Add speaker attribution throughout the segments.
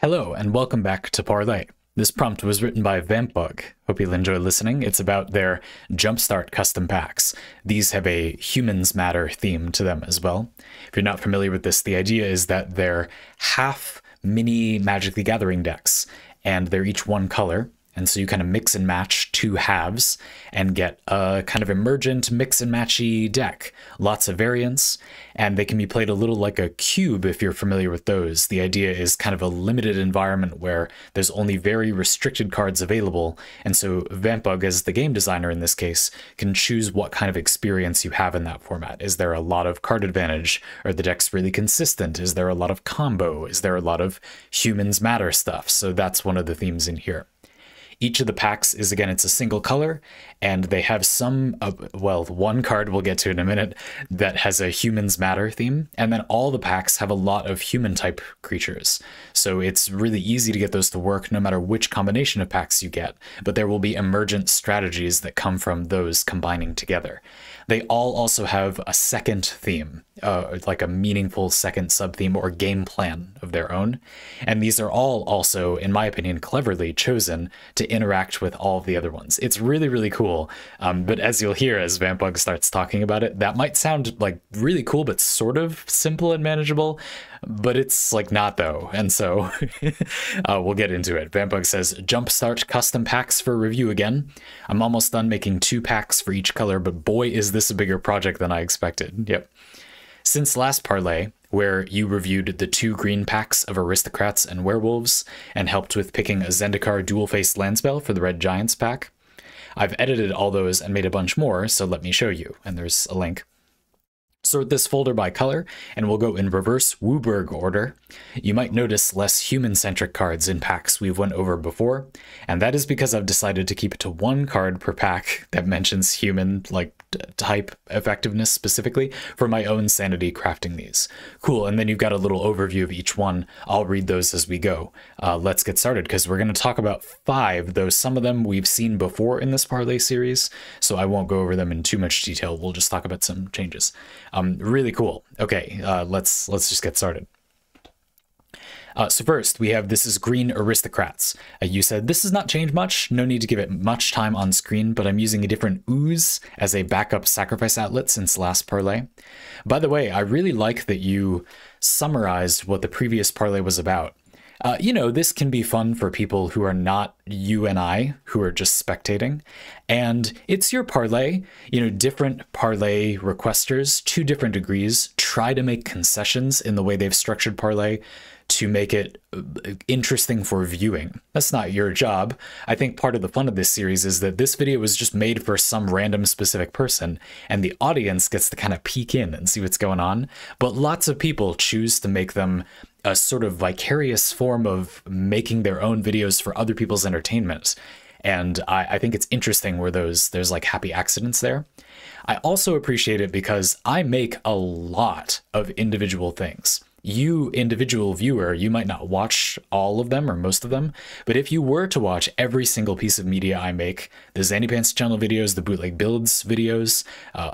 Speaker 1: Hello, and welcome back to Parley. This prompt was written by vampbug. Hope you'll enjoy listening. It's about their Jumpstart custom packs. These have a Humans Matter theme to them as well. If you're not familiar with this, the idea is that they're half mini Magic the Gathering decks, and they're each one color. And so you kind of mix and match two halves and get a kind of emergent mix and matchy deck. Lots of variants, and they can be played a little like a cube if you're familiar with those. The idea is kind of a limited environment where there's only very restricted cards available, and so vampbug, as the game designer in this case, can choose what kind of experience you have in that format. Is there a lot of card advantage? Are the decks really consistent? Is there a lot of combo? Is there a lot of Humans Matter stuff? So that's one of the themes in here. Each of the packs is, again, it's a single color, and they have some, well, one card we'll get to in a minute that has a Humans Matter theme, and then all the packs have a lot of human-type creatures. So it's really easy to get those to work no matter which combination of packs you get, but there will be emergent strategies that come from those combining together. They all also have a second theme, like a meaningful second sub-theme or game plan of their own. And these are all also, in my opinion, cleverly chosen to interact with all of the other ones. It's really, really cool. But as you'll hear as vampbug starts talking about it, that might sound like really cool, but sort of simple and manageable. But it's like not though, and so we'll get into it. Vampbug says, Jumpstart custom packs for review again. I'm almost done making 2 packs for each color, but boy is this a bigger project than I expected. Yep. Since last Parley, where you reviewed the 2 green packs of Aristocrats and Werewolves, and helped with picking a Zendikar dual-faced landspell for the Red Giants pack, I've edited all those and made a bunch more, so let me show you, and there's a link. Sort this folder by color, and we'll go in reverse Wooburg order. You might notice less human-centric cards in packs we've went over before, and that is because I've decided to keep it to 1 card per pack that mentions human, like, type effectiveness specifically, for my own sanity crafting these. Cool, and then you've got a little overview of each one. I'll read those as we go. Let's get started, because we're going to talk about 5, though some of them we've seen before in this Parley series, so I won't go over them in too much detail. We'll just talk about some changes. Really cool. Okay, let's just get started. So first, we have this is Green Aristocrats. You said, this does not change much, no need to give it much time on screen, but I'm using a different ooze as a backup sacrifice outlet since last Parley. By the way, I really like that you summarized what the previous Parley was about. You know, this can be fun for people who are not you and I, who are just spectating. And it's your Parley, you know, different Parley requesters, to different degrees, try to make concessions in the way they've structured Parley to make it interesting for viewing. That's not your job. I think part of the fun of this series is that this video was just made for some random specific person, and the audience gets to kind of peek in and see what's going on. But lots of people choose to make them a sort of vicarious form of making their own videos for other people's entertainment. And I think it's interesting where there's like happy accidents there. I also appreciate it because I make a lot of individual things. You, individual viewer, you might not watch all of them or most of them, but if you were to watch every single piece of media I make, the Zandypants channel videos, the bootleg builds videos,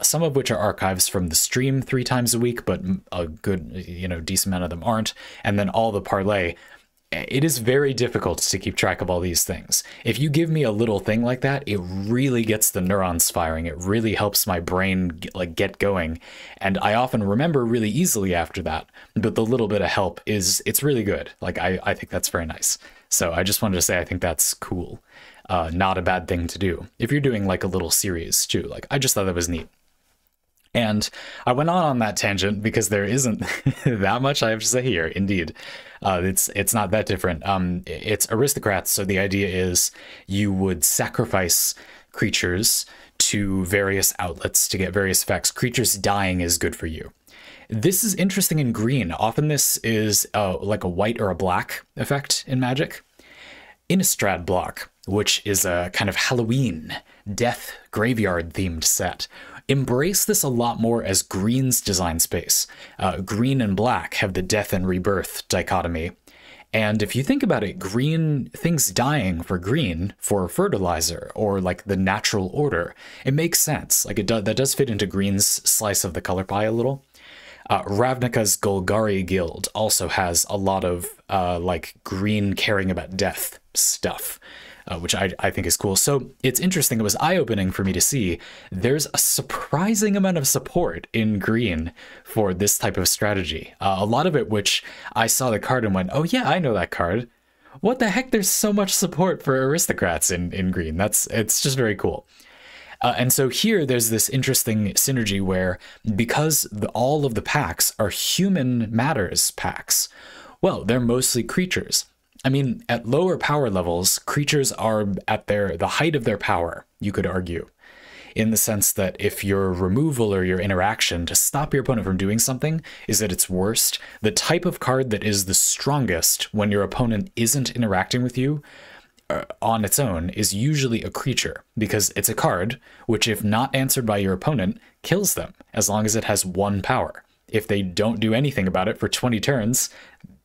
Speaker 1: some of which are archives from the stream 3 times a week, but a good, you know, decent amount of them aren't, and then all the Parley, it is very difficult to keep track of all these things. If you give me a little thing like that, it really gets the neurons firing. It really helps my brain get going. And I often remember really easily after that. But the little bit of help it's really good. Like, I think that's very nice. So I just wanted to say I think that's cool. Not a bad thing to do. If you're doing like a little series too, like, I just thought that was neat. And I went on that tangent because there isn't that much I have to say here. Indeed, it's not that different. It's Aristocrats, so the idea is you would sacrifice creatures to various outlets to get various effects. Creatures dying is good for you. This is interesting in green. Often this is like a white or a black effect in Magic. Innistrad block, which is a kind of Halloween, death, graveyard themed set, embrace this a lot more as green's design space. Green and black have the death and rebirth dichotomy. And if you think about it, green, things dying for green, for fertilizer, or like the natural order, it makes sense. Like that does fit into green's slice of the color pie a little. Ravnica's Golgari Guild also has a lot of like green caring about death stuff, which I think is cool. So it's interesting. It was eye-opening for me to see there's a surprising amount of support in green for this type of strategy. A lot of it, which I saw the card and went, oh yeah, I know that card. What the heck? There's so much support for aristocrats in green. It's just very cool. And so here there's this interesting synergy where because all of the packs are human matters packs, well, they're mostly creatures. I mean, at lower power levels, creatures are at the height of their power, you could argue, in the sense that if your removal or your interaction to stop your opponent from doing something is at its worst, the type of card that is the strongest when your opponent isn't interacting with you on its own is usually a creature, because it's a card which, if not answered by your opponent, kills them as long as it has 1 power. If they don't do anything about it for 20 turns,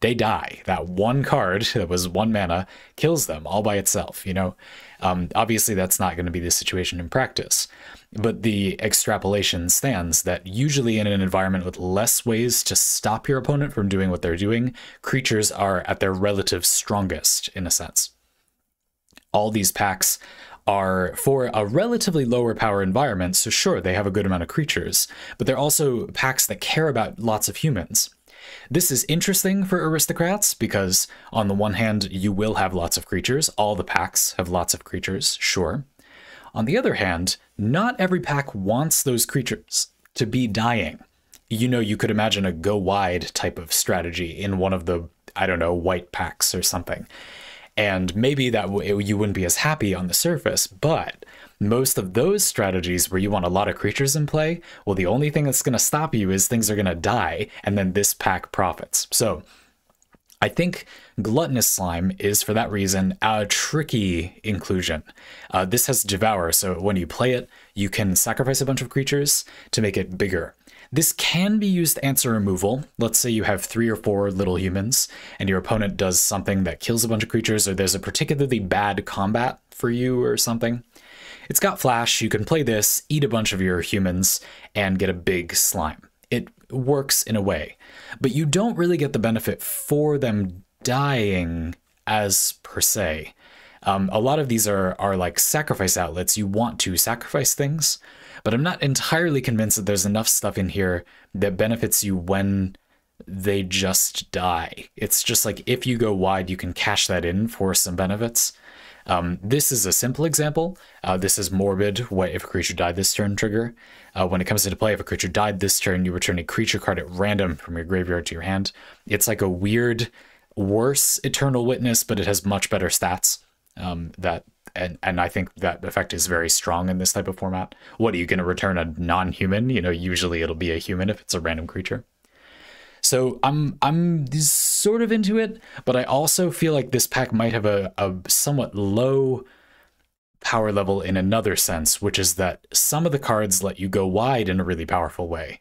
Speaker 1: they die. That one card that was 1 mana kills them all by itself, you know? Obviously, that's not going to be the situation in practice, but the extrapolation stands that usually in an environment with less ways to stop your opponent from doing what they're doing, creatures are at their relative strongest, in a sense. All these packs are for a relatively lower power environment, so sure, they have a good amount of creatures, but they're also packs that care about lots of humans. This is interesting for aristocrats because, on the one hand, you will have lots of creatures. All the packs have lots of creatures, sure. On the other hand, not every pack wants those creatures to be dying. You know, you could imagine a go wide type of strategy in one of the, I don't know, white packs or something. And maybe that you wouldn't be as happy on the surface, but most of those strategies where you want a lot of creatures in play, well, the only thing that's going to stop you is things are going to die, and then this pack profits. So I think Gluttonous Slime is, for that reason, a tricky inclusion. This has Devour, so when you play it, you can sacrifice a bunch of creatures to make it bigger. This can be used to answer removal. Let's say you have 3 or 4 little humans and your opponent does something that kills a bunch of creatures, or there's a particularly bad combat for you or something. It's got flash. You can play this, eat a bunch of your humans, and get a big slime. It works in a way, but you don't really get the benefit for them dying as per se. A lot of these are like sacrifice outlets. You want to sacrifice things, but I'm not entirely convinced that there's enough stuff in here that benefits you when they just die. It's just like if you go wide, you can cash that in for some benefits. This is a simple example. This is Morbid, what if a creature died this turn trigger. When it comes into play, if a creature died this turn, you return a creature card at random from your graveyard to your hand. It's like a weird, worse Eternal Witness, but it has much better stats. And I think that effect is very strong in this type of format. What, are you going to return a non-human? You know, usually it'll be a human if it's a random creature. So I'm sort of into it, but I also feel like this pack might have a somewhat low power level in another sense, which is that some of the cards let you go wide in a really powerful way.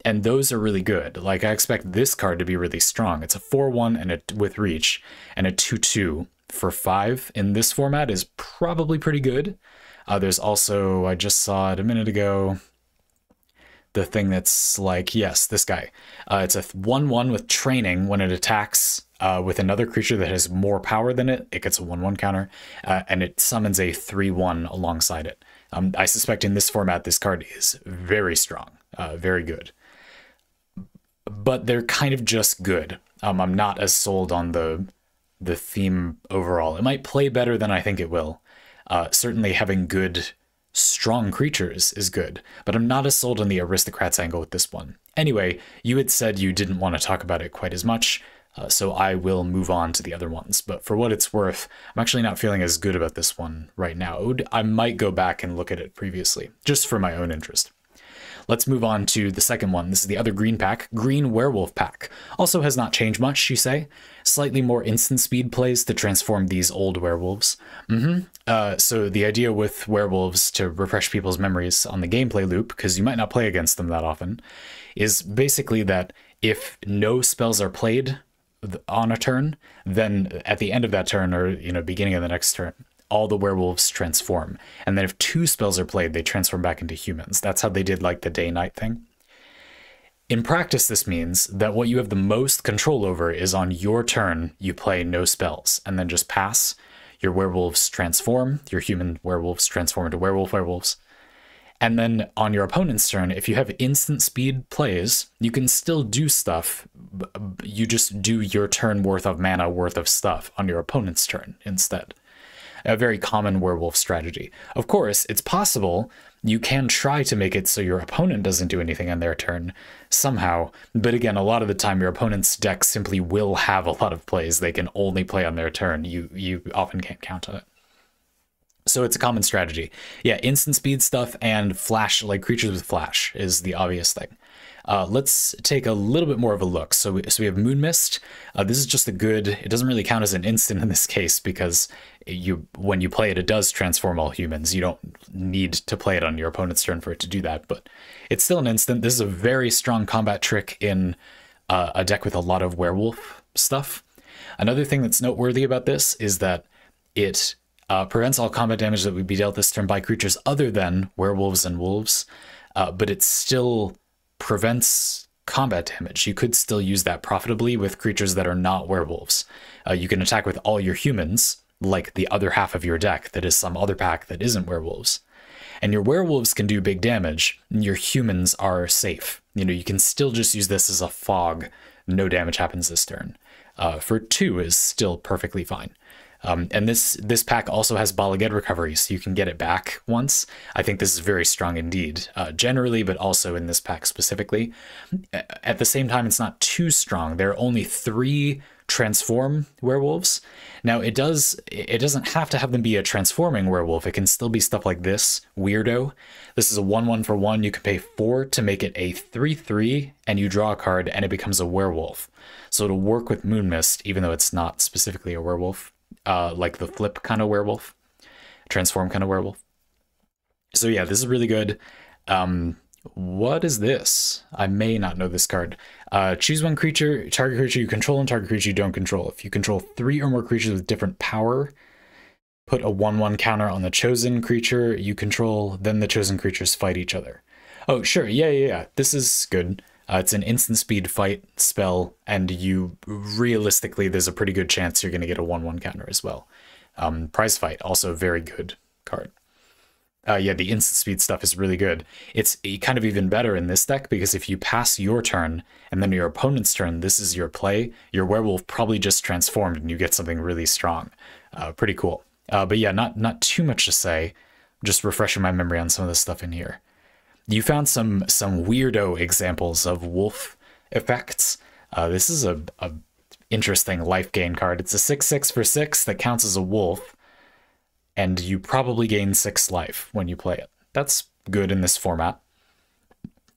Speaker 1: And those are really good. Like, I expect this card to be really strong. It's a 4/1 and with reach, and a 2/2 for 5 in this format is probably pretty good. There's also, I just saw it a minute ago, the thing that's like, yes, this guy. It's a 1/1 with training. When it attacks with another creature that has more power than it, it gets a 1/1 counter, and it summons a 3/1 alongside it. I suspect in this format, this card is very strong, very good. But they're kind of just good. I'm not as sold on the theme overall. It might play better than I think it will. Certainly having good, strong creatures is good, but I'm not as sold on the aristocrats angle with this one. Anyway, you had said you didn't want to talk about it quite as much, so I will move on to the other ones. But for what it's worth, I'm actually not feeling as good about this one right now. I might go back and look at it previously, just for my own interest. Let's move on to the second one. This is the other green pack, Green Werewolf pack. Also has not changed much, you say. Slightly more instant speed plays to transform these old werewolves. So the idea with werewolves to refresh people's memories on the gameplay loop, because you might not play against them that often, is basically that if no spells are played on a turn, then at the end of that turn, or beginning of the next turn, all the werewolves transform. And then if 2 spells are played, they transform back into humans. That's how they did like the day-night thing. In practice, this means that what you have the most control over is on your turn, you play no spells, and then just pass. Your werewolves transform, your human werewolves transform into werewolves. And then on your opponent's turn, if you have instant speed plays, you can still do stuff. You just do your turn worth of mana worth of stuff on your opponent's turn instead. A very common werewolf strategy. Of course, it's possible you can try to make it so your opponent doesn't do anything on their turn somehow, but again, a lot of the time your opponent's deck simply will have a lot of plays they can only play on their turn. You often can't count on it. So it's a common strategy. Yeah, instant speed stuff and flash, like creatures with flash is the obvious thing. Let's take a little bit more of a look. So we have Moon Mist. This is just a good, it doesn't really count as an instant in this case because when you play it, it does transform all humans. You don't need to play it on your opponent's turn for it to do that, but it's still an instant. This is a very strong combat trick in a deck with a lot of werewolf stuff. Another thing that's noteworthy about this is that it prevents all combat damage that would be dealt this turn by creatures other than werewolves and wolves, but it still prevents combat damage. You could still use that profitably with creatures that are not werewolves. You can attack with all your humans, like the other half of your deck that is some other pack that isn't werewolves. And your werewolves can do big damage, and your humans are safe. You know, you can still just use this as a fog. No damage happens this turn. For 2 is still perfectly fine. And this pack also has Bala Ged recovery, so you can get it back once. I think this is very strong indeed, generally, but also in this pack specifically. At the same time, it's not too strong. There are only 3 transform werewolves. Now, it doesn't have to have them be a transforming werewolf. It can still be stuff like this, Weirdo. This is a 1/1 for 1. You can pay 4 to make it a 3/3, and you draw a card, and it becomes a werewolf. So it'll work with Moon Mist, even though it's not specifically a werewolf. Like the flip kind of werewolf, transform kind of werewolf. So yeah, this is really good. What is this? I may not know this card. Choose one creature, target creature you control and target creature you don't control. If you control 3 or more creatures with different power, put a 1/1 counter on the chosen creature you control, then the chosen creatures fight each other. Oh, sure, yeah. This is good. It's an instant speed fight spell, and you realistically, there's a pretty good chance you're going to get a 1/1 counter as well. Prize Fight, also a very good card. Yeah, the instant speed stuff is really good. It's kind of even better in this deck because if you pass your turn and then your opponent's turn, this is your play, your werewolf probably just transformed and you get something really strong. Pretty cool. But yeah, not too much to say. Just refreshing my memory on some of the stuff in here. You found some weirdo examples of wolf effects. This is a interesting life gain card. It's a 6/6 for 6 that counts as a wolf, and you probably gain 6 life when you play it. That's good in this format.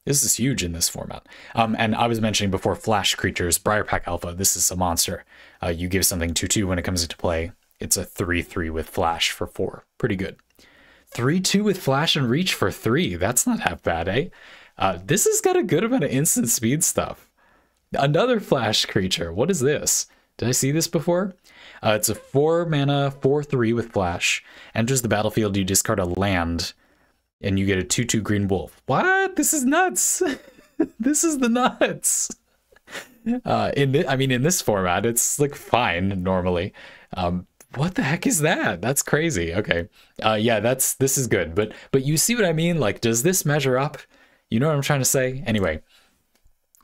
Speaker 1: This is huge in this format. And I was mentioning before flash creatures, Briarpack Alpha, this is a monster. You give something 2/2 when it comes into play. It's a 3/3 with flash for 4. Pretty good. 3/2 with flash and reach for 3. That's not half bad, eh? This has got a good amount of instant speed stuff. Another flash creature. What is this? Did I see this before? It's a 4 mana 4/3 with flash. Enters the battlefield, you discard a land, and you get a 2/2 green wolf. What? This is nuts. This is the nuts. In this format, it's like fine normally. What the heck is that? That's crazy. Okay. Yeah, this is good. But you see what I mean? Like, does this measure up? You know what I'm trying to say? Anyway,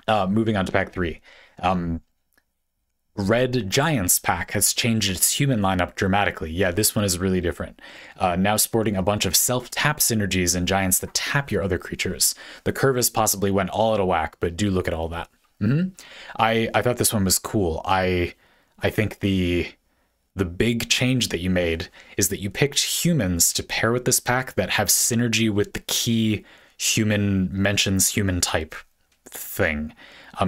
Speaker 1: moving on to pack 3. Red Giants pack has changed its human lineup dramatically. Yeah, this one is really different. Now sporting a bunch of self-tap synergies and giants that tap your other creatures. The curve has possibly went all out of whack, but do look at all that. I thought this one was cool. I think the big change that you made is that you picked humans to pair with this pack that have synergy with the key human mentions human type thing.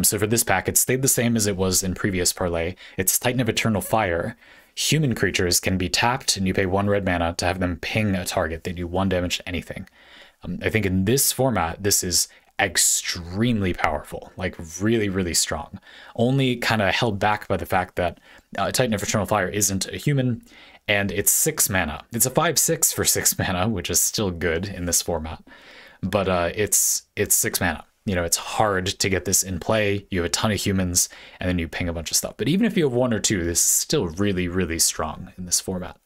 Speaker 1: So for this pack, it stayed the same as it was in previous Parley. It's Titan of Eternal Fire. Human creatures can be tapped and you pay 1 red mana to have them ping a target. They do 1 damage to anything. I think in this format, this is extremely powerful, like really, really strong. Only kind of held back by the fact that Titan of Eternal Fire isn't a human, and it's 6 mana. It's a 5/6 for 6 mana, which is still good in this format, but it's 6 mana. you know, it's hard to get this in play. You have a ton of humans, and then you ping a bunch of stuff. But even if you have 1 or 2, this is still really, really strong in this format.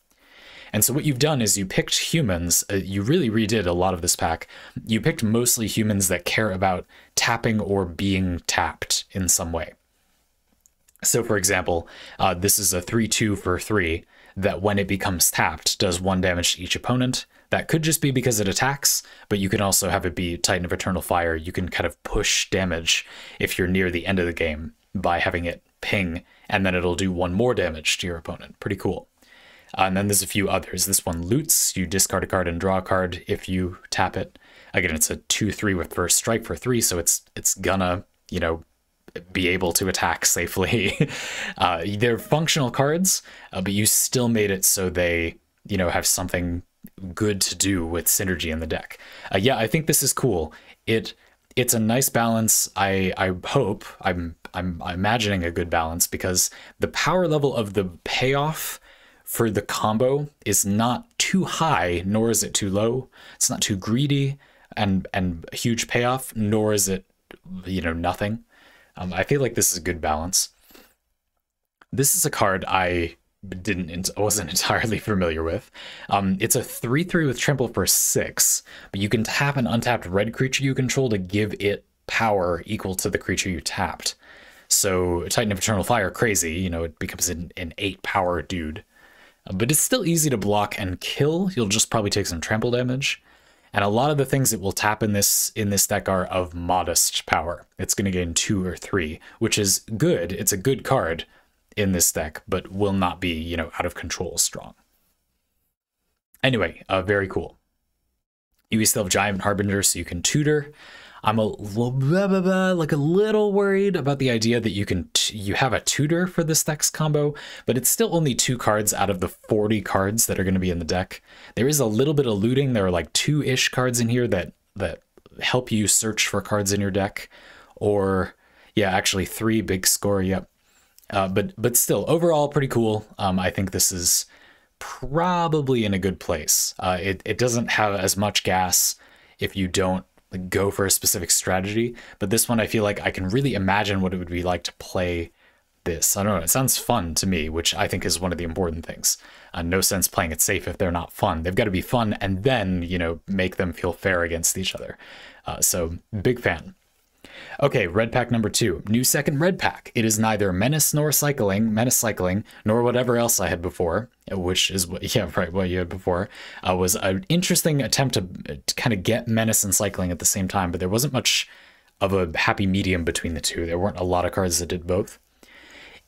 Speaker 1: And so what you've done is you picked humans. You really redid a lot of this pack. You picked mostly humans that care about tapping or being tapped in some way. So for example, this is a 3/2 for 3 that when it becomes tapped does 1 damage to each opponent. That could just be because it attacks, but you can also have it be Titan of Eternal Fire. You can kind of push damage if you're near the end of the game by having it ping, and then it'll do 1 more damage to your opponent. Pretty cool. And then there's a few others. This one loots. You discard a card and draw a card if you tap it. Again, it's a 2/3 with first strike for 3, so it's gonna, you know, be able to attack safely. They're functional cards, but you still made it so they, you know, have something good to do with synergy in the deck. Yeah, I think this is cool. It's a nice balance. I hope I'm imagining a good balance, because the power level of the payoff for the combo is not too high, nor is it too low. It's not too greedy and a huge payoff, nor is it, you know, nothing. I feel like this is a good balance. This is a card I wasn't entirely familiar with. It's a 3/3 with trample for 6, but you can tap an untapped red creature you control to give it power equal to the creature you tapped. So Titan of Eternal Fire, crazy, you know, it becomes an 8 power dude. But it's still easy to block and kill. You'll just probably take some trample damage. And a lot of the things it will tap in this deck are of modest power. It's going to gain 2 or 3, which is good. It's a good card in this deck, but will not be, you know, out of control strong. Anyway, very cool. You still have Giant Harbinger, so you can tutor. I'm a little worried about the idea that you have a tutor for this deck's combo, but it's still only 2 cards out of the 40 cards that are going to be in the deck. There is a little bit of looting. There are like 2-ish cards in here that help you search for cards in your deck, or yeah, actually 3, big score. Yep. But still, overall, pretty cool. I think this is probably in a good place. It doesn't have as much gas if you don't go for a specific strategy, but this one I feel like I can really imagine what it would be like to play this. I don't know, it sounds fun to me, which I think is one of the important things. No sense playing it safe if they're not fun. They've got to be fun and then, you know, make them feel fair against each other. So big fan. Okay, red pack number 2, new second red pack. It is neither menace cycling, nor whatever else I had before, which is what, yeah, right, what you had before. Was an interesting attempt to kind of get menace and cycling at the same time, but there wasn't much of a happy medium between the two. There weren't a lot of cards that did both.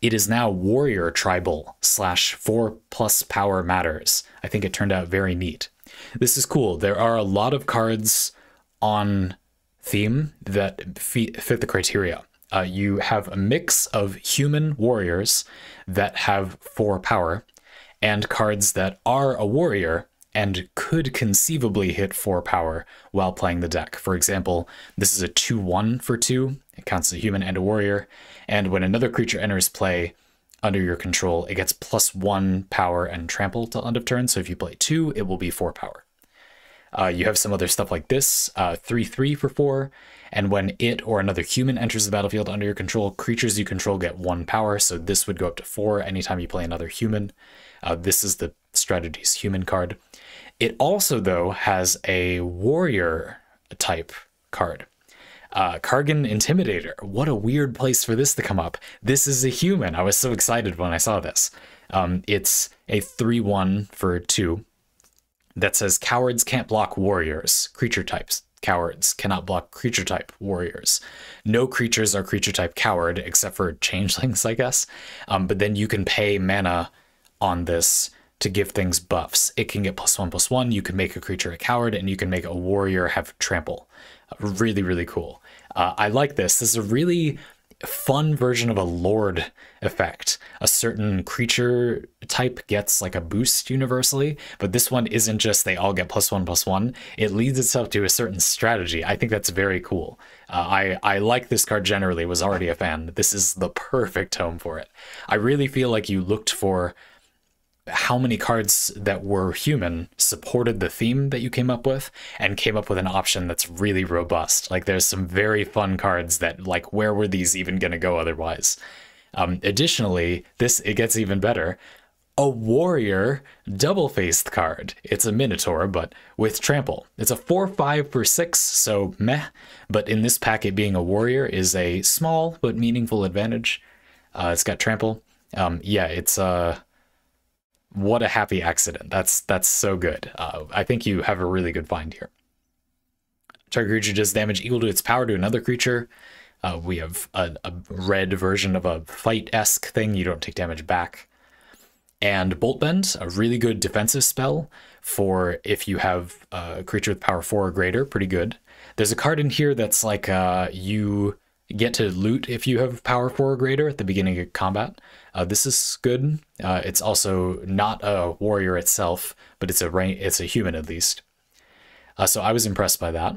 Speaker 1: It is now warrior tribal / 4+ power matters. I think it turned out very neat. This is cool. There are a lot of cards on theme that fit the criteria. You have a mix of human warriors that have 4 power and cards that are a warrior and could conceivably hit 4 power while playing the deck. For example, this is a 2/1 for 2. It counts as a human and a warrior. And when another creature enters play under your control, it gets +1 power and trample till end of turn. So if you play 2, it will be 4 power. You have some other stuff like this, 3/3 for 4, and when it or another human enters the battlefield under your control, creatures you control get 1 power, so this would go up to 4 anytime you play another human. This is the strategy's human card. It also, though, has a warrior type card. Kargan Intimidator. What a weird place for this to come up. This is a human. I was so excited when I saw this. It's a 3/1 for 2. That says cowards can't block warriors, creature types. Cowards cannot block creature type warriors. No creatures are creature type coward except for changelings, I guess. But then you can pay mana on this to give things buffs. It can get +1/+1. You can make a creature a coward, and you can make a warrior have trample. Really, really cool. I like this. This is a really fun version of a lord effect. A certain creature type gets like a boost universally, but this one isn't just they all get +1/+1. It leads itself to a certain strategy. I think that's very cool. I like this card generally, was already a fan. This is the perfect home for it. I really feel like you looked for how many cards that were human supported the theme that you came up with and came up with an option that's really robust. Like there's some very fun cards that like, where were these even going to go otherwise? Additionally, it gets even better. A warrior double-faced card. It's a minotaur, but with trample. It's a 4/5 for 6, so meh. But in this pack, it being a warrior is a small but meaningful advantage. It's got trample. Yeah, it's what a happy accident. That's so good. I think you have a really good find here. Target creature does damage equal to its power to another creature. We have a red version of a fight-esque thing. You don't take damage back. And Bolt Bend, a really good defensive spell for if you have a creature with power 4 or greater. Pretty good. There's a card in here that's like you get to loot if you have power 4 or greater at the beginning of combat. This is good. It's also not a warrior itself, but it's a human at least. So I was impressed by that.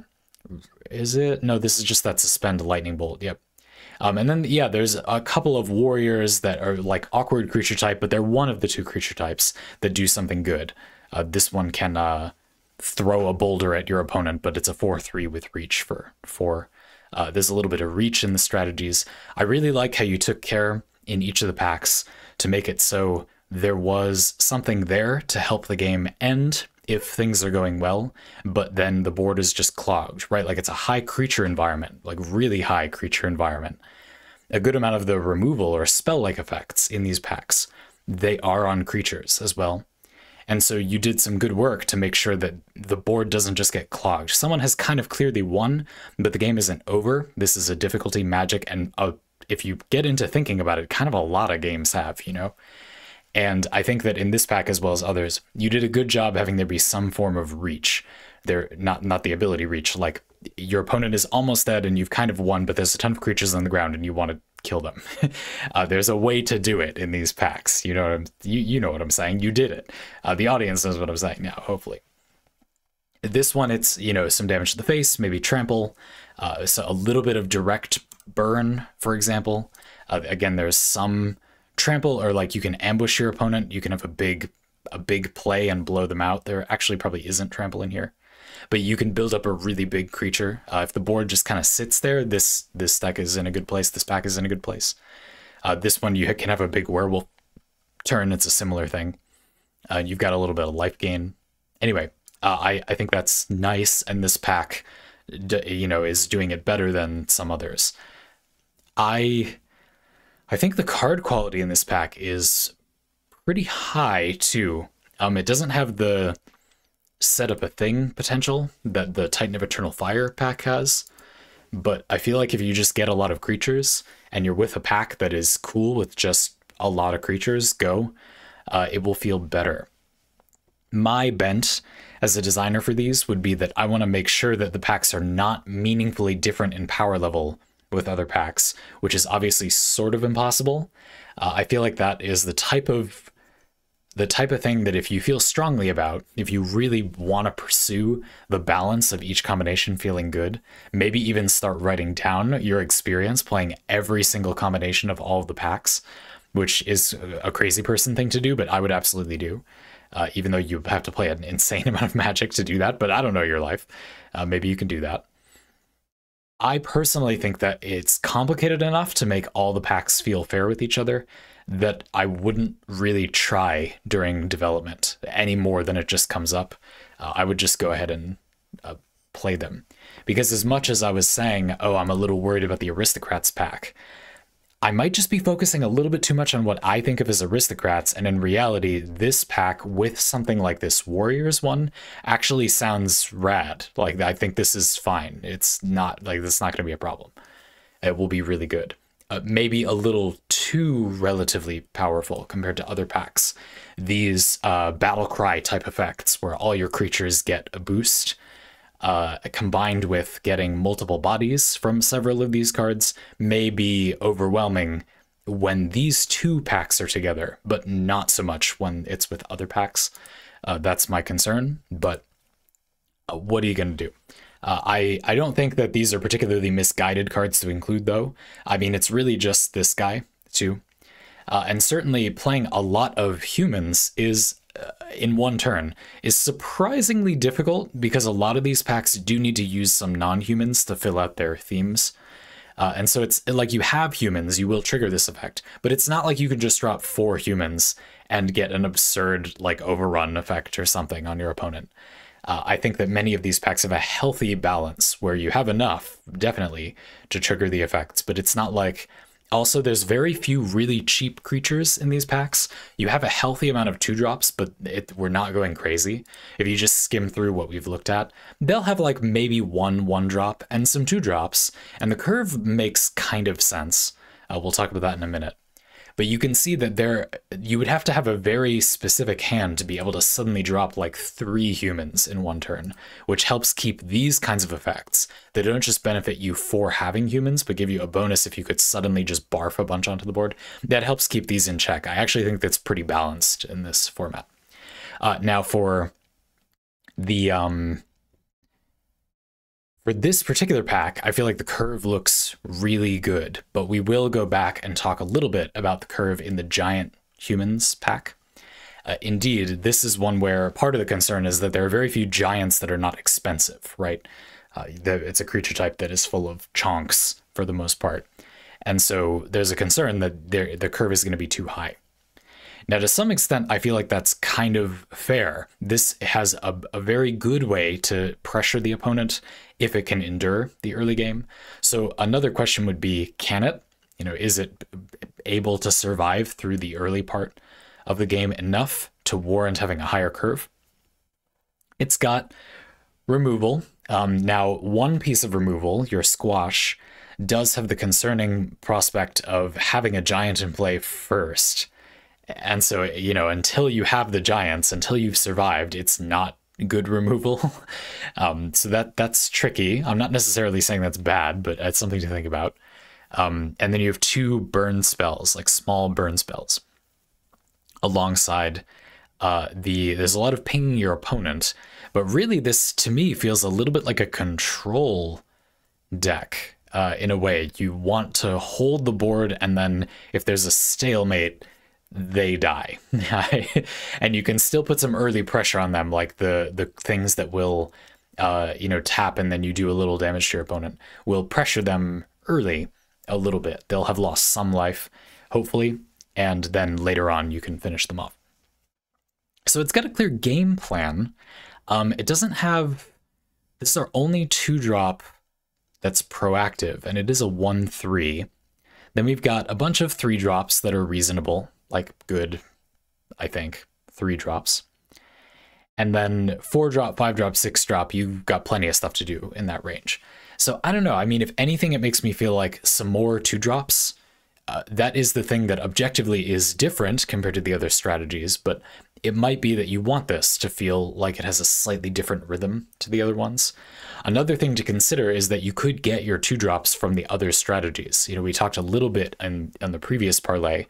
Speaker 1: Is it? No, this is just that suspend lightning bolt. Yep. And then, yeah, there's a couple of warriors that are like awkward creature type, but they're one of the 2 creature types that do something good. This one can throw a boulder at your opponent, but it's a 4/3 with reach for 4. There's a little bit of reach in the strategies. I really like how you took care in each of the packs to make it so there was something there to help the game end if things are going well, but then the board is just clogged, right? Like it's a high creature environment, like really high creature environment. A good amount of the removal or spell-like effects in these packs, they are on creatures as well. And so you did some good work to make sure that the board doesn't just get clogged. Someone has kind of clearly won, but the game isn't over. This is a difficulty magic, and if you get into thinking about it, kind of a lot of games have, you know? And I think that in this pack, as well as others, you did a good job having there be some form of reach. They're not the ability reach, like your opponent is almost dead and you've kind of won, but there's a ton of creatures on the ground and you want to kill them. There's a way to do it in these packs. You know what I'm saying? You did it. The audience knows what I'm saying now, hopefully. This one, it's, you know, some damage to the face, maybe trample, so a little bit of direct burn, for example. Again, there's some trample, or like you can ambush your opponent. You can have a big play and blow them out. There actually probably isn't trample in here, but you can build up a really big creature. If the board just kind of sits there, this deck is in a good place. This pack is in a good place. This one, you can have a big werewolf turn. It's a similar thing. You've got a little bit of life gain. Anyway, I think that's nice, and this pack, you know, is doing it better than some others. I think the card quality in this pack is pretty high too. It doesn't have the set up a thing potential that the Titan of Eternal Fire pack has, but I feel like if you just get a lot of creatures and you're with a pack that is cool with just a lot of creatures, it will feel better. My bent as a designer for these would be that I want to make sure that the packs are not meaningfully different in power level with other packs, which is obviously sort of impossible. I feel like that is the type of thing that if you feel strongly about, if you really want to pursue the balance of each combination feeling good, maybe even start writing down your experience playing every single combination of all of the packs, which is a crazy person thing to do, but I would absolutely do, even though you have to play an insane amount of Magic to do that, but I don't know your life. Maybe you can do that. I personally think that it's complicated enough to make all the packs feel fair with each other that I wouldn't really try during development any more than it just comes up. I would just go ahead and play them. Because as much as I was saying, oh, I'm a little worried about the Aristocrats pack, I might just be focusing a little bit too much on what I think of as Aristocrats, and in reality, this pack with something like this Warriors one actually sounds rad. Like, I think this is fine. It's not, like, this is not going to be a problem. It will be really good. Maybe a little too relatively powerful compared to other packs. These battle cry type effects where all your creatures get a boost, combined with getting multiple bodies from several of these cards, may be overwhelming when these two packs are together, but not so much when it's with other packs. That's my concern, but what are you going to do? I don't think that these are particularly misguided cards to include, though. I mean, it's really just this guy, too. And certainly playing a lot of humans is, in one turn, is surprisingly difficult because a lot of these packs do need to use some non-humans to fill out their themes. And so it's like you have humans, you will trigger this effect, but it's not like you can just drop 4 humans and get an absurd like overrun effect or something on your opponent. I think that many of these packs have a healthy balance where you have enough, definitely, to trigger the effects, but it's not like... Also, there's very few really cheap creatures in these packs. You have a healthy amount of 2-drops, but we're not going crazy. If you just skim through what we've looked at, they'll have like maybe 1-drop and some 2-drops, and the curve makes kind of sense. We'll talk about that in a minute. But you can see that you would have to have a very specific hand to be able to suddenly drop like 3 humans in one turn, which helps keep these kinds of effects that don't just benefit you for having humans, but give you a bonus if you could suddenly just barf a bunch onto the board. That helps keep these in check. I actually think that's pretty balanced in this format. Now for the... For this particular pack, I feel like the curve looks really good, but we will go back and talk a little bit about the curve in the giant humans pack. Indeed, this is one where part of the concern is that there are very few giants that are not expensive, right? It's a creature type that is full of chonks for the most part. And so there's a concern that the curve is going to be too high. Now, to some extent, I feel like that's kind of fair. This has a very good way to pressure the opponent if it can endure the early game. So another question would be, can it? You know, is it able to survive through the early part of the game enough to warrant having a higher curve? It's got removal. Now, one piece of removal, your squash, does have the concerning prospect of having a giant in play first. And so, you know, until you have the giants, until you've survived, it's not good removal. So that's tricky. I'm not necessarily saying that's bad, but it's something to think about. And then you have 2 burn spells, like small burn spells. Alongside there's a lot of pinging your opponent, but really this, to me, feels a little bit like a control deck in a way. You want to hold the board, and then if there's a stalemate, they die. And you can still put some early pressure on them, like the things that will you know, tap and then you do a little damage to your opponent will pressure them early a little bit. They'll have lost some life, hopefully, and then later on you can finish them off. So it's got a clear game plan. It doesn't have... This is our only 2-drop that's proactive, and it is a 1/3. Then we've got a bunch of 3-drops that are reasonable, like good, I think, 3-drops. And then 4-drop, 5-drop, 6-drop, you've got plenty of stuff to do in that range. So I don't know. I mean, if anything, it makes me feel like some more 2-drops. That is the thing that objectively is different compared to the other strategies, but it might be that you want this to feel like it has a slightly different rhythm to the other ones. Another thing to consider is that you could get your 2-drops from the other strategies. You know, we talked a little bit on the previous parlay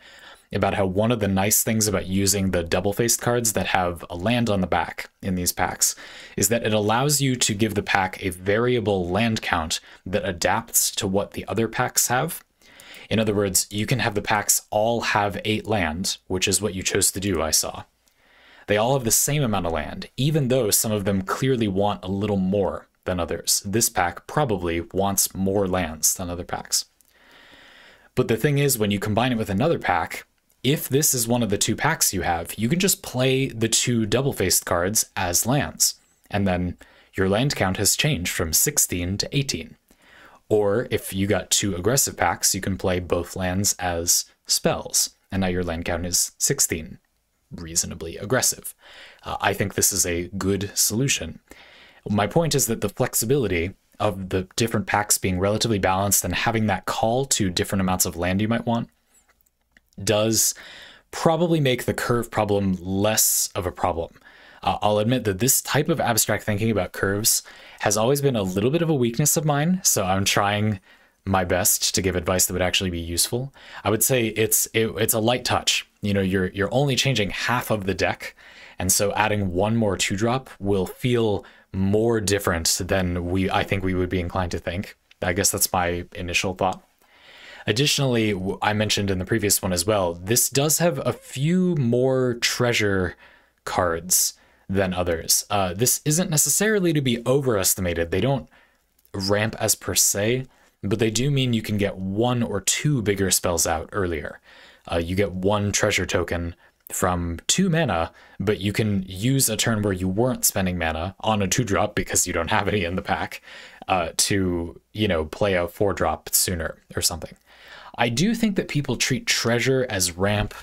Speaker 1: about how one of the nice things about using the double-faced cards that have a land on the back in these packs is that it allows you to give the pack a variable land count that adapts to what the other packs have. In other words, you can have the packs all have 8 land, which is what you chose to do, I saw. They all have the same amount of land, even though some of them clearly want a little more than others. This pack probably wants more lands than other packs. But the thing is, when you combine it with another pack, if this is one of the 2 packs you have, you can just play the 2 double-faced cards as lands, and then your land count has changed from 16 to 18. Or if you got 2 aggressive packs, you can play both lands as spells, and now your land count is 16. Reasonably aggressive. I think this is a good solution. My point is that the flexibility of the different packs being relatively balanced and having that call to different amounts of land you might want does probably make the curve problem less of a problem. I'll admit that this type of abstract thinking about curves has always been a little bit of a weakness of mine, so I'm trying my best to give advice that would actually be useful. I would say it's a light touch. You know, you're only changing half of the deck, and so adding 1 more 2-drop will feel more different than I think we would be inclined to think. I guess that's my initial thought. Additionally, I mentioned in the previous one as well, this does have a few more treasure cards than others. This isn't necessarily to be overestimated. They don't ramp as per se, but they do mean you can get 1 or 2 bigger spells out earlier. You get 1 treasure token from 2 mana, but you can use a turn where you weren't spending mana on a 2-drop because you don't have any in the pack to, you know, play a 4-drop sooner or something. I do think that people treat treasure as ramp,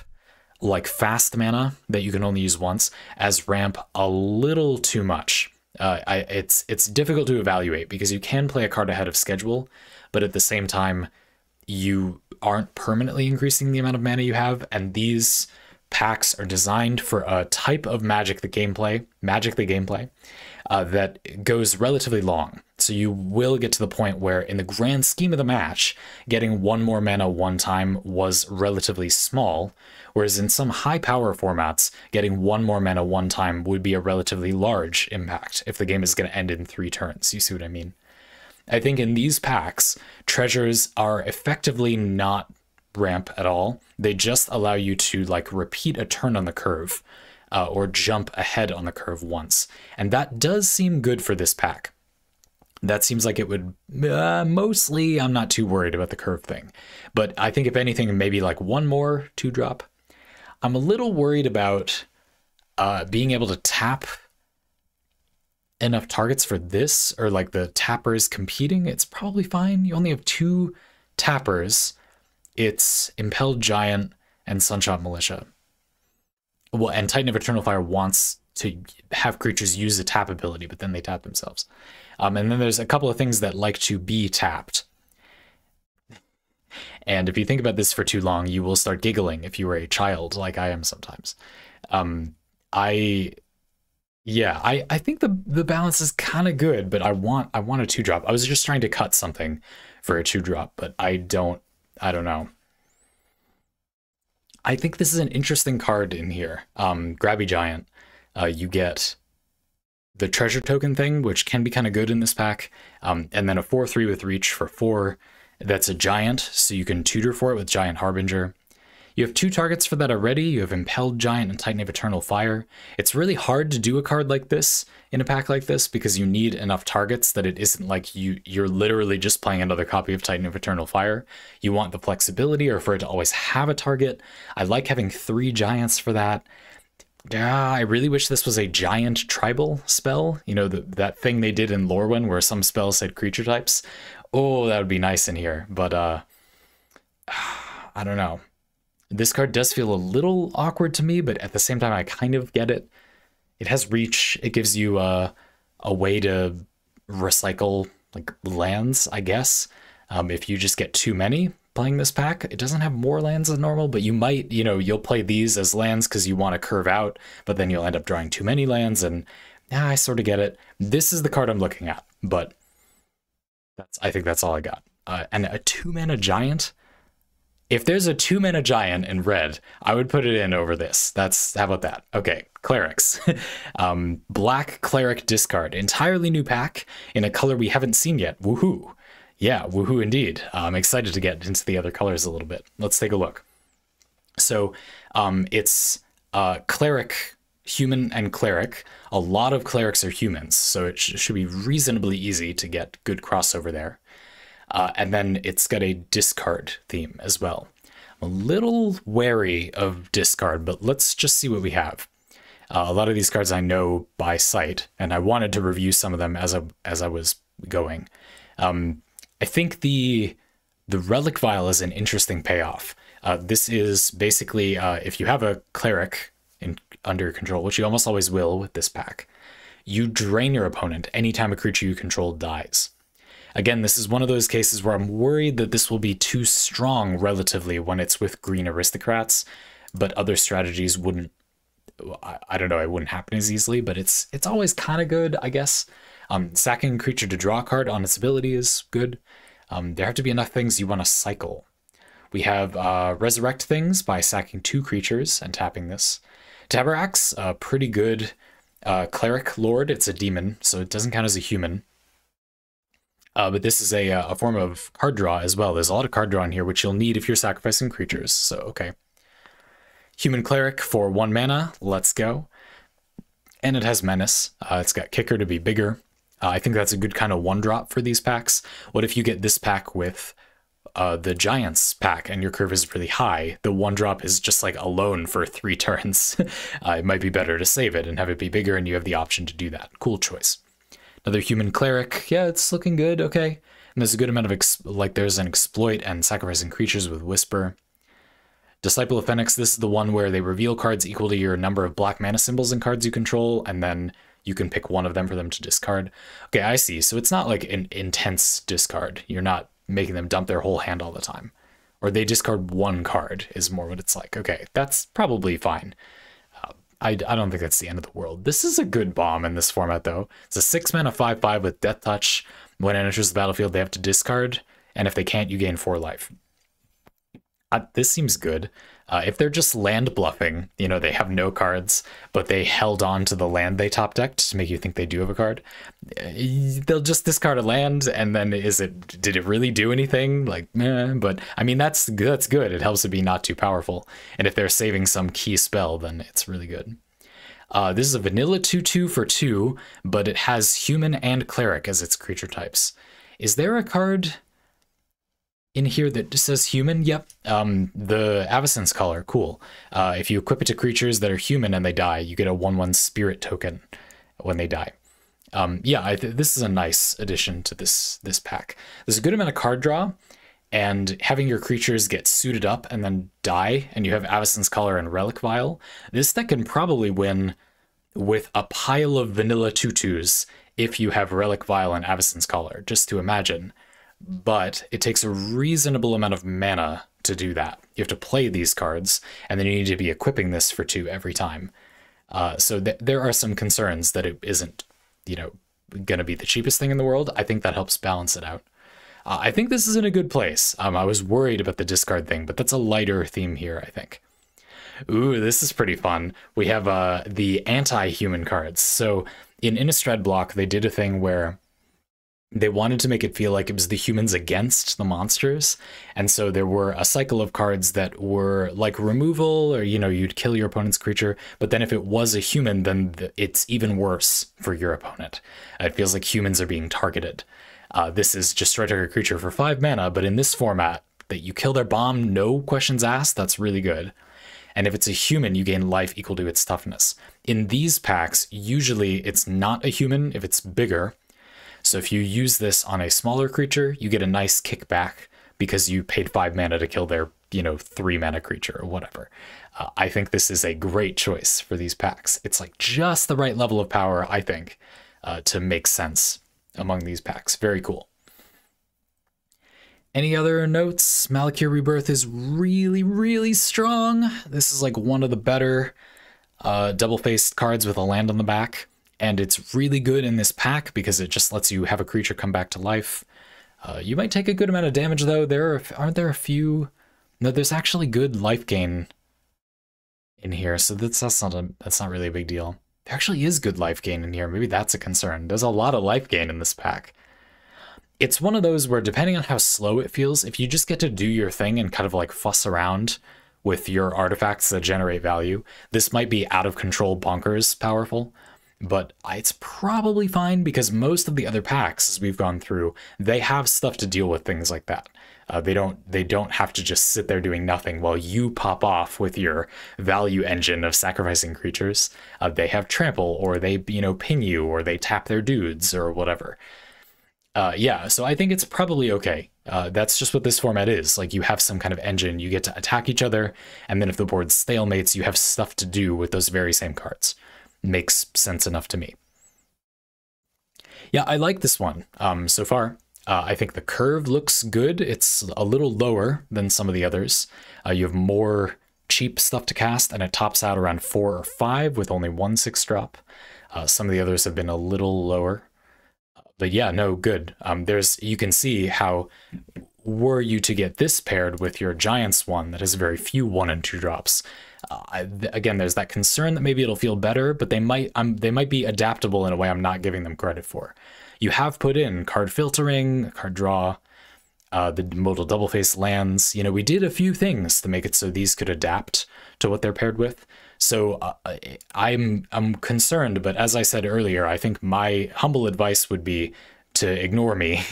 Speaker 1: like fast mana that you can only use once, as ramp a little too much. It's difficult to evaluate because you can play a card ahead of schedule, but at the same time, you aren't permanently increasing the amount of mana you have, and these packs are designed for a type of Magic the Gameplay that goes relatively long. So you will get to the point where, in the grand scheme of the match, getting 1 more mana one time was relatively small, whereas in some high power formats, getting 1 more mana one time would be a relatively large impact if the game is going to end in 3 turns. You see what I mean? I think in these packs, treasures are effectively not ramp at all. They just allow you to like repeat a turn on the curve or jump ahead on the curve once. And that does seem good for this pack. That seems like it would, mostly, I'm not too worried about the curve thing. But I think if anything, maybe like 1 more 2-drop. I'm a little worried about being able to tap enough targets for this, or like the tappers competing. It's probably fine. You only have 2 tappers. It's Impelled Giant and Sunshot Militia. Well, and Titan of Eternal Fire wants to have creatures use a tap ability, but then they tap themselves. And then there's a couple of things that like to be tapped. And if you think about this for too long, you will start giggling if you were a child, like I am sometimes. I think the balance is kind of good, but I want a 2-drop. I was just trying to cut something for a 2-drop, but I don't know. I think this is an interesting card in here. Grabby Giant. You get the treasure token thing, which can be kind of good in this pack. And then a 4/3 with reach for 4. That's a giant, so you can tutor for it with Giant Harbinger. You have 2 targets for that already. You have Impelled Giant and Titan of Eternal Fire. It's really hard to do a card like this in a pack like this because you need enough targets that it isn't like you're literally just playing another copy of Titan of Eternal Fire. You want the flexibility or for it to always have a target. I like having 3 giants for that. I really wish this was a giant tribal spell. You know, that thing they did in Lorwyn where some spells said creature types. Oh, that would be nice in here. But I don't know. This card does feel a little awkward to me, but at the same time, I kind of get it. It has reach. It gives you a way to recycle like lands, I guess. If you just get too many playing this pack, it doesn't have more lands than normal, but you might, you'll play these as lands because you want to curve out, but then you'll end up drawing too many lands, and I sort of get it. This is the card I'm looking at, but I think that's all I got. And a 2-mana giant. If there's a 2-mana giant in red, I would put it in over this. How about that? Okay, clerics. Black cleric discard. Entirely new pack in a color we haven't seen yet. Woohoo. Yeah, woohoo indeed. I'm excited to get into the other colors a little bit. Let's take a look. So it's cleric, human, and cleric. A lot of clerics are humans, so it should be reasonably easy to get good crossover there. And then it's got a discard theme as well. I'm a little wary of discard, but let's just see what we have. A lot of these cards I know by sight, and I wanted to review some of them as I was going. I think the Relic Vial is an interesting payoff. This is basically if you have a cleric under control, which you almost always will with this pack, you drain your opponent anytime a creature you control dies. Again, this is one of those cases where I'm worried that this will be too strong relatively when it's with green aristocrats, but other strategies wouldn't, I don't know, it wouldn't happen as easily, but it's always kind of good, I guess. Sacking a creature to draw a card on its ability is good. There have to be enough things you want to cycle. We have resurrect things by sacking 2 creatures and tapping this. Tabarrak's a pretty good cleric lord. It's a demon, so it doesn't count as a human. But this is a form of card draw as well. There's a lot of card draw in here, which you'll need if you're sacrificing creatures. So, okay. Human Cleric for 1 mana. Let's go. And it has Menace. It's got Kicker to be bigger. I think that's a good kind of 1-drop for these packs. What if you get this pack with the Giants pack and your curve is really high? The 1-drop is just like alone for 3 turns. It might be better to save it and have it be bigger, and you have the option to do that. Cool choice. Another Human Cleric. Yeah, it's looking good. Okay. And there's a good amount of, there's an Exploit and sacrificing creatures with Whisper. Disciple of Phoenix, this is the one where they reveal cards equal to your number of black mana symbols and cards you control, and then you can pick one of them for them to discard. Okay, I see. So it's not like an intense discard. You're not making them dump their whole hand all the time. Or they discard 1 card is more what it's like. Okay, that's probably fine. I don't think that's the end of the world. This is a good bomb in this format, though. It's a 6 mana 5/5 with Death Touch. When it enters the battlefield, they have to discard, and if they can't, you gain 4 life. This seems good. If they're just land bluffing, you know, they have no cards, but they held on to the land they top decked to make you think they do have a card, they'll just discard a land, and then did it really do anything? Like, meh. But I mean, that's good. It helps it be not too powerful. And if they're saving some key spell, then it's really good. This is a vanilla 2/2 for 2, but it has Human and Cleric as its creature types. Is there a card in here that just says Human? Yep. The Avacyn's Color. Cool. If you equip it to creatures that are human and they die, you get a 1/1 spirit token when they die. Yeah, this is a nice addition to this pack. There's a good amount of card draw, and having your creatures get suited up and then die, and you have Avacyn's Color and Relic Vial. This deck can probably win with a pile of vanilla 2/2s if you have Relic Vial and Avacyn's Color, just to imagine. But it takes a reasonable amount of mana to do that. You have to play these cards, and then you need to be equipping this for 2 every time. So there are some concerns that it isn't, you know, going to be the cheapest thing in the world. I think that helps balance it out. I think this is in a good place. I was worried about the discard thing, but that's a lighter theme here, I think. Ooh, this is pretty fun. We have the anti-human cards. So in Innistrad block, they did a thing where they wanted to make it feel like it was the humans against the monsters. And so there were a cycle of cards that were like removal, or, you know, you'd kill your opponent's creature. But then if it was a human, then it's even worse for your opponent. It feels like humans are being targeted. This is just destroy a creature for 5 mana, but in this format, that you kill their bomb, no questions asked, that's really good. And if it's a human, you gain life equal to its toughness. In these packs, usually it's not a human if it's bigger. So if you use this on a smaller creature, you get a nice kickback because you paid 5 mana to kill their, you know, 3 mana creature or whatever. I think this is a great choice for these packs. It's like just the right level of power, I think, to make sense among these packs. Very cool. Any other notes? Malakir Rebirth is really, really strong. This is like one of the better double-faced cards with a land on the back. And it's really good in this pack because it just lets you have a creature come back to life. You might take a good amount of damage, though. Aren't there a few? No, there's actually good life gain in here, so that's not really a big deal. There actually is good life gain in here. Maybe that's a concern. There's a lot of life gain in this pack. It's one of those where, depending on how slow it feels, if you just get to do your thing and kind of like fuss around with your artifacts that generate value, this might be out of control bonkers powerful. But it's probably fine because most of the other packs, as we've gone through, they have stuff to deal with things like that. They don't have to just sit there doing nothing while you pop off with your value engine of sacrificing creatures. They have trample, or they, you know, ping you, or they tap their dudes, or whatever. Yeah, so I think it's probably okay. That's just what this format is. Like, you have some kind of engine, you get to attack each other, and then if the board stalemates, you have stuff to do with those very same cards. Makes sense enough to me. Yeah, I like this one so far. I think the curve looks good. It's a little lower than some of the others. You have more cheap stuff to cast, and it tops out around 4 or 5 with only 1 6-drop. Some of the others have been a little lower. But yeah, no, good. You can see how, were you to get this paired with your Giants one that has very few 1 and 2 drops, again, there's that concern that maybe it'll feel better, but they might be adaptable in a way I'm not giving them credit for. you have put in card filtering, card draw, the modal double face lands. You know, we did a few things to make it so these could adapt to what they're paired with. So I'm concerned, but as I said earlier, I think my humble advice would be to ignore me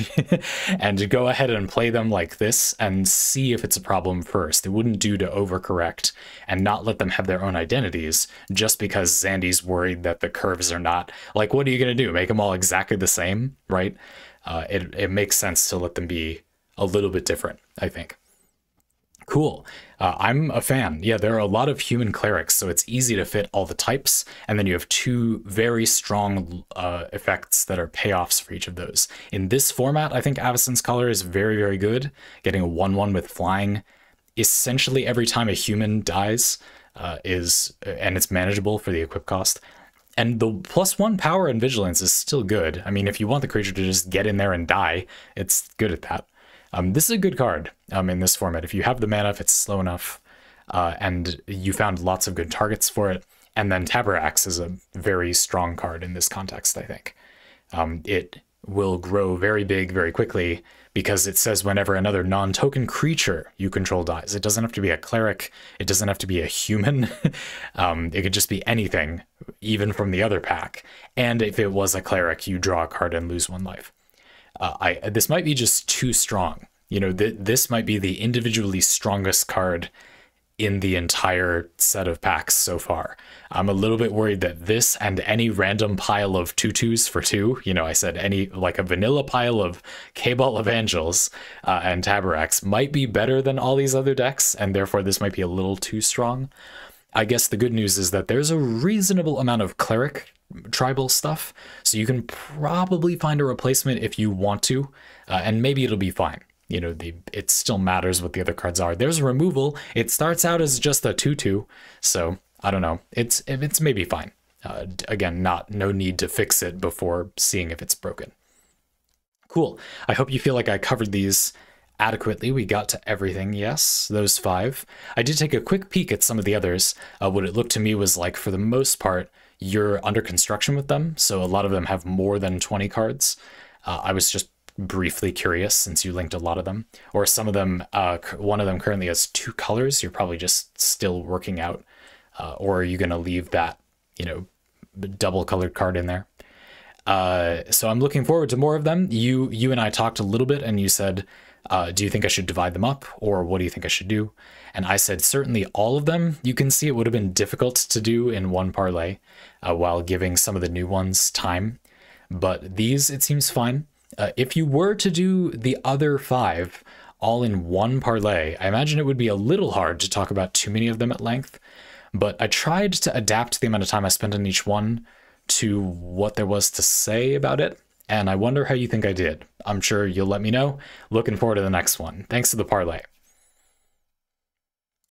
Speaker 1: and to go ahead and play them like this and see if it's a problem first. It wouldn't do to overcorrect and not let them have their own identities just because Zandy's worried that the curves are not. Like, what are you going to do? Make them all exactly the same, right? It makes sense to let them be a little bit different, I think. Cool. I'm a fan. Yeah, there are a lot of human clerics, so it's easy to fit all the types. And then you have two very strong effects that are payoffs for each of those. In this format, I think Avacyn's Collar is very, very good. Getting a 1/1 with flying essentially every time a human dies and it's manageable for the equip cost. And the +1 power and vigilance is still good. I mean, if you want the creature to just get in there and die, it's good at that. This is a good card in this format. If you have the mana, if it's slow enough, and you found lots of good targets for it. And then Taborax is a very strong card in this context, I think. It will grow very big very quickly because it says whenever another non-token creature you control dies. It doesn't have to be a cleric. It doesn't have to be a human. It could just be anything, even from the other pack. And if it was a cleric, you draw a card and lose 1 life. This might be just too strong. You know, this might be the individually strongest card in the entire set of packs so far. I'm a little bit worried that this and any random pile of 2/2s for 2, you know, I said any, like a vanilla pile of Cabal of Angels and Taborax might be better than all these other decks, and therefore this might be a little too strong. I guess the good news is that there's a reasonable amount of cleric tribal stuff, so you can probably find a replacement if you want to, and maybe it'll be fine. You know, it still matters what the other cards are. There's a removal. It starts out as just a 2/2, so I don't know. It's maybe fine. Again, no need to fix it before seeing if it's broken. Cool. I hope you feel like I covered these adequately. We got to everything. Yes, those 5. I did take a quick peek at some of the others. What it looked to me was like, for the most part, you're under construction with them, so a lot of them have more than 20 cards. I was just briefly curious since you linked a lot of them, or some of them, one of them currently has 2 colors. You're probably just still working out, or are you going to leave that, you know, double colored card in there? So I'm looking forward to more of them. You and I talked a little bit, and you said, do you think I should divide them up, or what do you think I should do? And I said certainly all of them. You can see it would have been difficult to do in one parlay while giving some of the new ones time, but these, it seems fine. If you were to do the other 5 all in one parlay, I imagine it would be a little hard to talk about too many of them at length, but I tried to adapt the amount of time I spent on each one to what there was to say about it, and I wonder how you think I did. I'm sure you'll let me know. Looking forward to the next one. Thanks to the parlay.